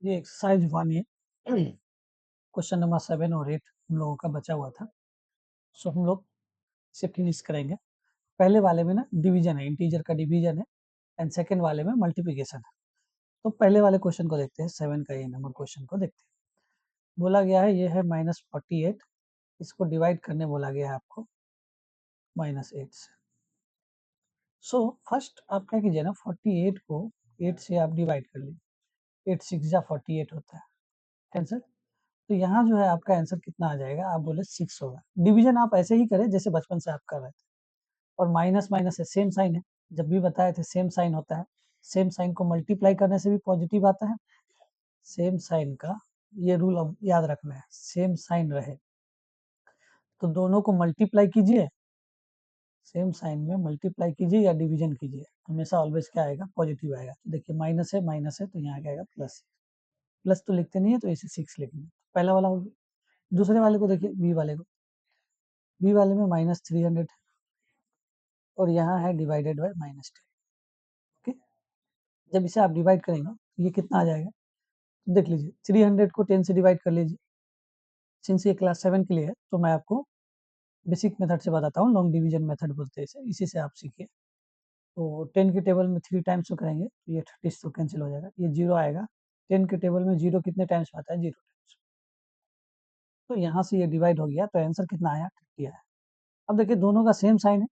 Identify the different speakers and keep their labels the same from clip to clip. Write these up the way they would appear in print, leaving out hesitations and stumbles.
Speaker 1: ये एक्सरसाइज 1 है। Question number 7 और 8 हम लोगों का बचा हुआ था। सो हम लोग इसे फिनिश करेंगे। पहले वाले में ना डिवीजन है, इंटीजर का डिवीजन है, एंड सेकंड वाले में मल्टीप्लिकेशन है। तो पहले वाले क्वेश्चन को देखते हैं, 7 का ये नंबर क्वेश्चन को देखते हैं। बोला गया है ये है -48, इसको डिवाइड करने बोला गया है आपको -8 से। सो फर्स्ट आप क्या कीजिए ना, 48 को 8 से आप डिवाइड कर लीजिए। 8 6 जा 48 होता है, कैंसिल। तो यहाँ जो है आपका आंसर कितना आ जाएगा, आप बोले 6 होगा। डिवीजन आप ऐसे ही करें जैसे बचपन से आप कर रहे थे, और माइनस माइनस है, सेम साइन है, जब भी बताए थे सेम साइन होता है। सेम साइन को मल्टीप्लाई करने से भी पॉजिटिव आता है। सेम साइन का ये रूल अब याद रखना है, सेम साइन रहे तो दोनों को मल्टीप्लाई कीजिए, सेम साइन में मल्टीप्लाई कीजिए या डिवीजन कीजिए, हमेशा ऑलवेज क्या आएगा, पॉजिटिव आएगा। तो देखिए माइनस है तो यहाँ क्या आएगा, प्लस। प्लस तो लिखते नहीं है तो इसे 6 लिखेंगे। पहला वाला हो गया। दूसरे वाले को देखिए, बी वाले को, बी वाले में -300 है और यहाँ है डिवाइडेड बाय -10। ओके, जब इसे आप डिवाइड करेंगे तो ये कितना आ जाएगा, देख लीजिए। 300 को 10 से डिवाइड कर लीजिए। सिंस ये क्लास 7 के लिए है तो मैं आपको बेसिक मेथड से बताता हूँ, लॉन्ग डिवीजन मेथड बोलते हैं इसे, इसी से आप सीखिए। तो 10 के टेबल में 3 टाइम्स तो करेंगे तो ये 30 तो कैंसिल हो जाएगा, ये 0 आएगा। 10 के टेबल में 0 कितने टाइम्स आता है, 0 टाइम्स। तो यहाँ से ये डिवाइड हो गया तो आंसर कितना आया, 30 आया। अब देखिए दोनों का सेम साइन है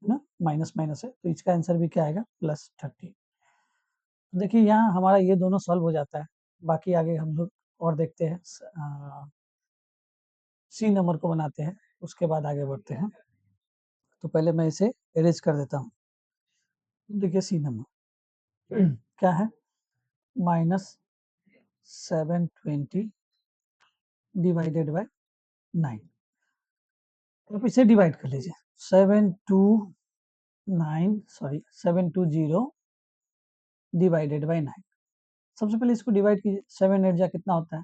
Speaker 1: ना, माइनस माइनस है, तो इसका आंसर भी क्या आएगा, +30। देखिए यहाँ हमारा ये दोनों सॉल्व हो जाता है। बाकी आगे हम लोग और देखते हैं, सी नंबर को बनाते हैं, उसके बाद आगे बढ़ते हैं। तो पहले मैं इसे एरेज कर देता हूँ। देखिए सी नंबर क्या है, -720 डिवाइडेड बाय 9। आप इसे डिवाइड कर लीजिए, 720 डिवाइडेड बाय 9। सबसे पहले इसको डिवाइड कीजिए, 7 8 जा कितना होता है,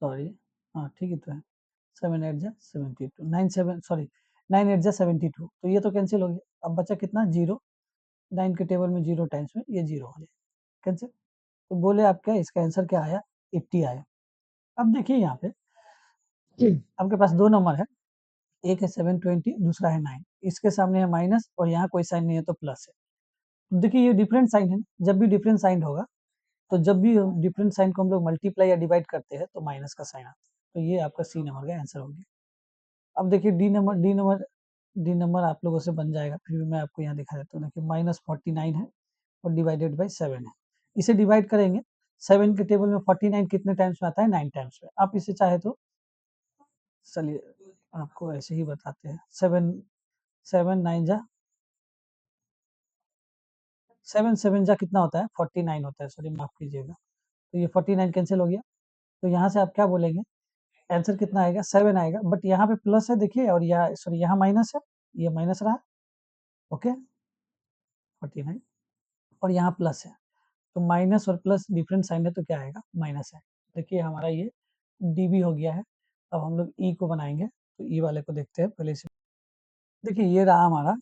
Speaker 1: सॉरी, हाँ ठीक है तो है, 7 8 जा 72, 9 7 सॉरी 9 8 जा 72, तो ये तो कैंसिल हो गया। अब बचा कितना, 0। 9 के टेबल में 0 टाइम्स में ये 0 हो जाए, कैंसिल। तो बोले आप क्या, इसका आंसर क्या आया, 80 आया। अब देखिए यहाँ पे आपके पास दो नंबर है, एक है 720, दूसरा है 9। इसके सामने है माइनस और यहाँ कोई साइन नहीं है तो प्लस है। देखिए ये डिफरेंट साइन है, जब भी डिफरेंट साइन होगा तो जब भी डिफरेंट साइन को हम लोग मल्टीप्लाई या डिवाइड करते हैं तो माइनस का साइन आता है। तो ये आपका सी नंबर का आंसर हो गया। अब देखिए डी नंबर आप लोगों से बन जाएगा, फिर भी मैं आपको यहाँ दिखा देता हूँ। देखिए -49 है और डिवाइडेड बाई 7 है। इसे डिवाइड करेंगे, 7 के टेबल में 49 कितने टाइम्स में आता है, 9 टाइम्स में। आप इसे चाहे तो, चलिए आपको ऐसे ही बताते हैं, 7 7 9 जा 7 7 जा कितना होता है, 49 होता है, सॉरी माफ कीजिएगा। तो ये 49 कैंसिल हो गया। तो यहाँ से आप क्या बोलेंगे, आंसर कितना आएगा, 7 आएगा। बट यहाँ पे प्लस है देखिए, और यहाँ सॉरी यहाँ माइनस है, ये माइनस रहा। ओके, 49 और यहाँ प्लस है, तो माइनस और प्लस डिफरेंट साइन है तो क्या आएगा, माइनस है। देखिए हमारा ये डीबी हो गया है। अब हम लोग ई को बनाएंगे, तो ई वाले को देखते हैं पहले से। देखिए ये रहा हमारा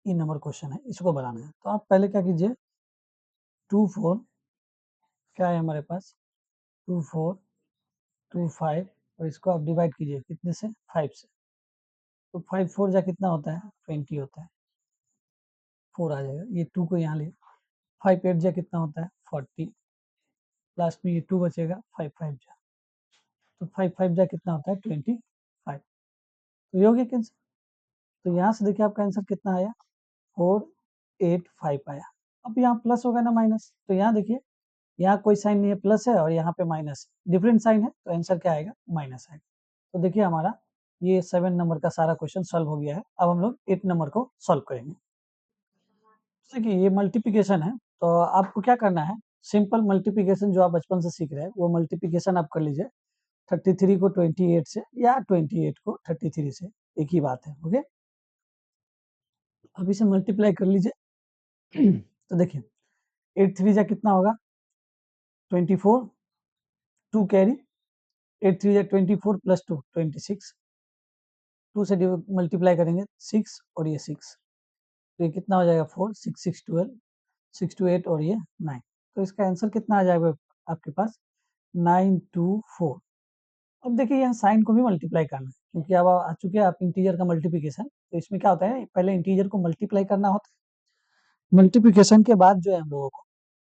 Speaker 1: ई नंबर क्वेश्चन है, इसको बनाना है। तो आप पहले क्या कीजिए, 2 4 क्या है हमारे पास, 2 4 2 5, और इसको आप डिवाइड कीजिए कितने से, 5 से। तो 5 4 जा कितना होता है, 20 होता है, 4 आ जाएगा। ये 2 को यहाँ ले, 5 8 जा कितना होता है, 40। लास्ट में ये 2 बचेगा, 5 5 जा, तो 5 5 जा कितना होता है, 25। तो ये हो गया कैंसिल। तो यहाँ से देखिए आपका आंसर कितना आया, 485 आया। अब यहाँ प्लस होगा ना माइनस, तो यहाँ देखिए यहाँ कोई साइन नहीं है, प्लस है, और यहाँ पे माइनस है, डिफरेंट साइन है, तो आंसर क्या आएगा, माइनस आएगा। तो देखिए हमारा ये 7 नंबर का सारा क्वेश्चन सॉल्व हो गया है। अब हम लोग 8 नंबर को सॉल्व करेंगे। देखिए ये मल्टीप्लिकेशन है, तो आपको क्या करना है, सिंपल मल्टीप्लिकेशन जो आप बचपन से सीख रहे हैं वो मल्टीप्लिकेशन आप कर लीजिए। 33 को 28 से या 28 को 33 से, एक ही बात है। ओके, अब इसे मल्टीप्लाई कर लीजिए। तो देखिए 8 3 जा कितना होगा, 24, 2 कैरी, 8 3 जा 24 प्लस 2 26, 2 से मल्टीप्लाई करेंगे 6 और ये 6, तो ये कितना हो जाएगा, 4 6 6 12, 6 2 8 और ये 9। तो इसका आंसर कितना आ जाएगा आपके पास, 924। अब देखिए यहाँ साइन को भी मल्टीप्लाई करना है, क्योंकि अब आ चुके हैं आप इंटीजर का मल्टीप्लिकेशन। तो इसमें क्या होता है, पहले इंटीजर को मल्टीप्लाई करना होता है, मल्टीप्लिकेशन के बाद जो है हम लोगों को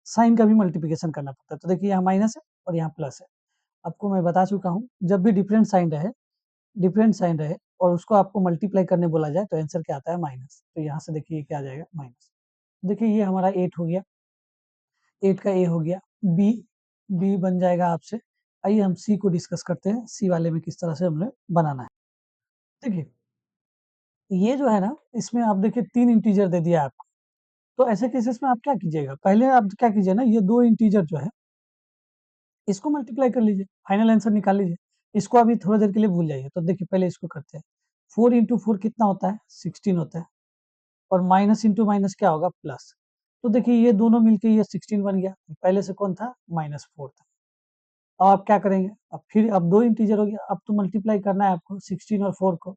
Speaker 1: साइन का भी मल्टीप्लिकेशन करना पड़ता है। तो देखिए यहाँ माइनस है और यहाँ प्लस है। आपको मैं बता चुका हूँ, जब भी डिफरेंट साइन रहे और उसको आपको मल्टीप्लाई करने बोला जाए तो आंसर क्या आता है, माइनस। तो यहाँ से देखिए क्या आ जाएगा, माइनस। देखिए ये हमारा 8 हो गया, 8 का ए हो गया, बी बी बन जाएगा आपसे। आइए हम सी को डिस्कस करते हैं, सी वाले में किस तरह से हमें बनाना है। देखिए ये जो है ना, इसमें आप देखिए 3 इंटीजर दे दिया आपको। तो ऐसे केसेस में आप क्या कीजिएगा, पहले आप क्या कीजिए ना, ये 2 इंटीजर जो है इसको मल्टीप्लाई कर लीजिए, फाइनल आंसर निकाल लीजिए। इसको अभी थोड़ी देर के लिए भूल जाइए। तो देखिए पहले इसको करते हैं। 4 इंटू 4 कितना होता है, 16 होता है। और माइनस इंटू माइनस क्या होगा, प्लस। तो देखिए ये दोनों मिलके ये 16 बन गया। पहले से कौन था, -4 था। अब आप क्या करेंगे, अब फिर अब 2 इंटीजर हो गया, अब तो मल्टीप्लाई करना है आपको 16 और 4 को।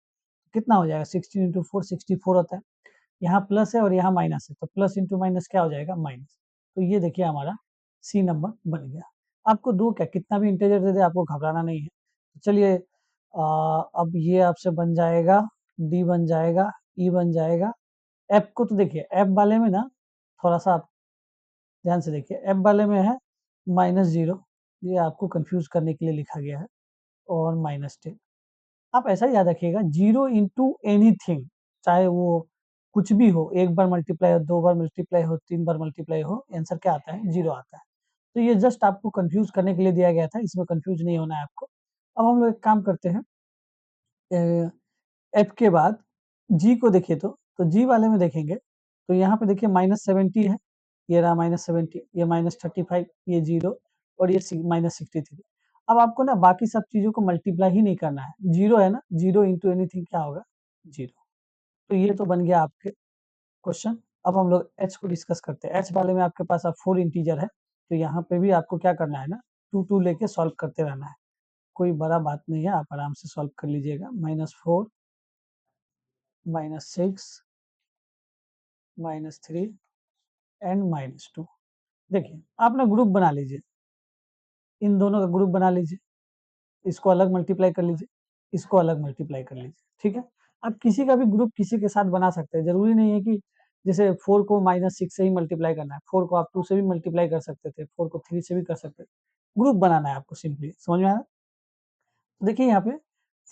Speaker 1: कितना हो जाएगा, 16 इंटू 4 64 होता है। यहाँ प्लस है और यहाँ माइनस है, तो प्लस इंटू माइनस क्या हो जाएगा, माइनस। तो ये देखिए हमारा सी नंबर बन गया। आपको दो क्या कितना भी इंटीजर दे दे, आपको घबराना नहीं है। तो चलिए अब ये आपसे बन जाएगा, डी बन जाएगा, ई बन जाएगा। एफ को तो देखिए, एफ वाले में ना थोड़ा सा आप ध्यान से देखिए, एफ वाले में है -0, ये आपको कंफ्यूज करने के लिए लिखा गया है, और -10। आप ऐसा याद रखिएगा, 0 इंटू एनीथिंग, चाहे वो कुछ भी हो, एक बार मल्टीप्लाई हो, 2 बार मल्टीप्लाई हो, 3 बार मल्टीप्लाई हो, आंसर क्या आता है, 0 आता है। तो ये जस्ट आपको कंफ्यूज करने के लिए दिया गया था, इसमें कंफ्यूज नहीं होना है आपको। अब हम लोग एक काम करते हैं, एफ के बाद जी को देखिए, तो जी वाले में देखेंगे तो यहाँ पे देखिए -70 है, ये रहा -70, ये -35, ये 0 और ये -63। अब आपको ना बाकी सब चीजों को मल्टीप्लाई ही नहीं करना है, 0 है ना, 0 इंटू एनीथिंग क्या होगा, 0। तो ये तो बन गया आपके क्वेश्चन। अब हम लोग एच को डिस्कस करते हैं। एच वाले में आपके पास अब 4 इंटीजर है, तो यहाँ पे भी आपको क्या करना है ना, 2 लेके सॉल्व करते रहना है। कोई बड़ा बात नहीं है, आप आराम से सॉल्व कर लीजिएगा। -4, -6, -3 एंड -2। देखिए आप ना ग्रुप बना लीजिए, इन दोनों का ग्रुप बना लीजिए, इसको अलग मल्टीप्लाई कर लीजिए, इसको अलग मल्टीप्लाई कर लीजिए, ठीक है। आप किसी का भी ग्रुप किसी के साथ बना सकते हैं, जरूरी नहीं है कि जैसे 4 को -6 से ही मल्टीप्लाई करना है, 4 को आप 2 से भी मल्टीप्लाई कर सकते थे, 4 को 3 से भी कर सकते थे। ग्रुप बनाना है आपको, सिंपली समझ में आया। देखिए यहाँ पे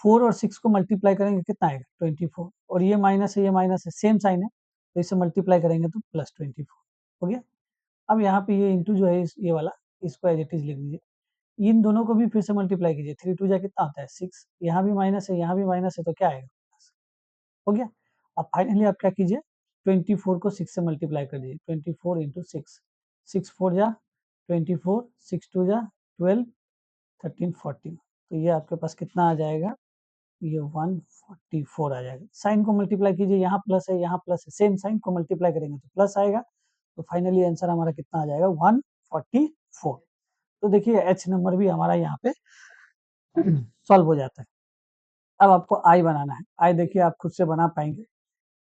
Speaker 1: 4 और 6 को मल्टीप्लाई करेंगे कितना आएगा, 24। और ये माइनस है, ये माइनस है, सेम साइन है, तो इसे मल्टीप्लाई करेंगे तो +24 हो गया। अब यहाँ पे ये इंटू जो है ये वाला, इसको एज इट इज लिख दीजिए। इन दोनों को भी फिर से मल्टीप्लाई कीजिए, 3 2 जा कितना होता है, 6। यहाँ भी माइनस है, यहाँ भी माइनस है, तो क्या आएगा, हो गया। अब फाइनली आप क्या कीजिए, 24 को 6 से मल्टीप्लाई कर दीजिए, 24 इंटू 6, 6 4 जा 24, 6 2 जा 12, 13 14। तो ये आपके पास कितना आ जाएगा, ये 144 आ जाएगा। साइन को मल्टीप्लाई कीजिए, यहाँ प्लस है, यहाँ प्लस है, सेम साइन को मल्टीप्लाई करेंगे तो प्लस आएगा। तो फाइनली आंसर हमारा कितना आ जाएगा, 144। तो देखिए एच नंबर भी हमारा यहाँ पे सॉल्व हो जाता है। अब आपको आई बनाना है। आई देखिए आप खुद से बना पाएंगे,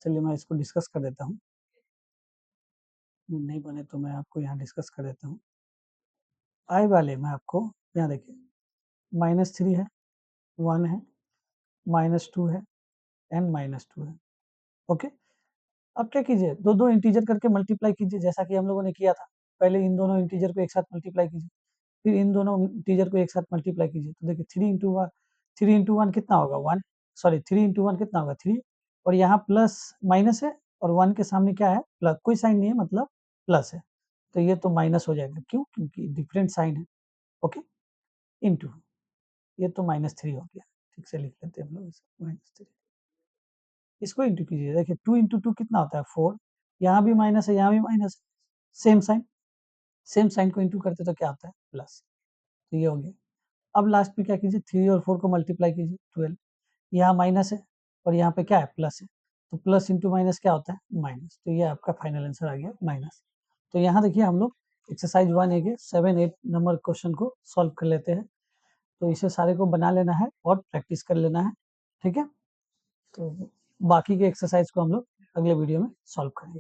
Speaker 1: चलिए मैं इसको डिस्कस कर देता हूँ, नहीं बने तो मैं आपको यहाँ डिस्कस कर देता हूँ। आई वाले में आपको यहाँ देखिए -3 है, 1 है, -2 है एंड -2 है। ओके, अब क्या कीजिए, दो दो इंटीजर करके मल्टीप्लाई कीजिए, जैसा कि हम लोगों ने किया था। पहले इन दोनों इंटीजर को एक साथ मल्टीप्लाई कीजिए, फिर इन दोनों इंटीजर को एक साथ मल्टीप्लाई कीजिए। तो देखिए 3 इंटू 1 कितना होगा, 1, सॉरी 3 इंटू 1 कितना होगा, 3। और यहाँ प्लस माइनस है, और 1 के सामने क्या है, प्लस, कोई साइन नहीं है, मतलब प्लस है। तो ये तो माइनस हो जाएगा, क्यों, क्योंकि डिफरेंट साइन है। ओके, इंटू, ये तो -3 हो गया, ठीक से लिख लेते हैं हम लोग इसे, -3। इसको इंटू कीजिए, देखिए 2 इंटू 2 कितना होता है, 4। यहाँ भी माइनस है, यहाँ भी माइनस है, सेम साइन, सेम साइन को इंटू करते तो क्या होता है, प्लस। तो ये हो गया। अब लास्ट में क्या कीजिए, 3 और 4 को मल्टीप्लाई कीजिए, 12। यहाँ माइनस है और यहाँ पे क्या है, प्लस है। तो प्लस इंटू माइनस क्या होता है, माइनस। तो ये आपका फाइनल आंसर आ गया, माइनस। तो यहाँ देखिए हम लोग एक्सरसाइज 1A के 7 8 नंबर क्वेश्चन को सॉल्व कर लेते हैं। तो इसे सारे को बना लेना है और प्रैक्टिस कर लेना है, ठीक है। तो बाकी के एक्सरसाइज को हम लोग अगले वीडियो में सॉल्व करेंगे।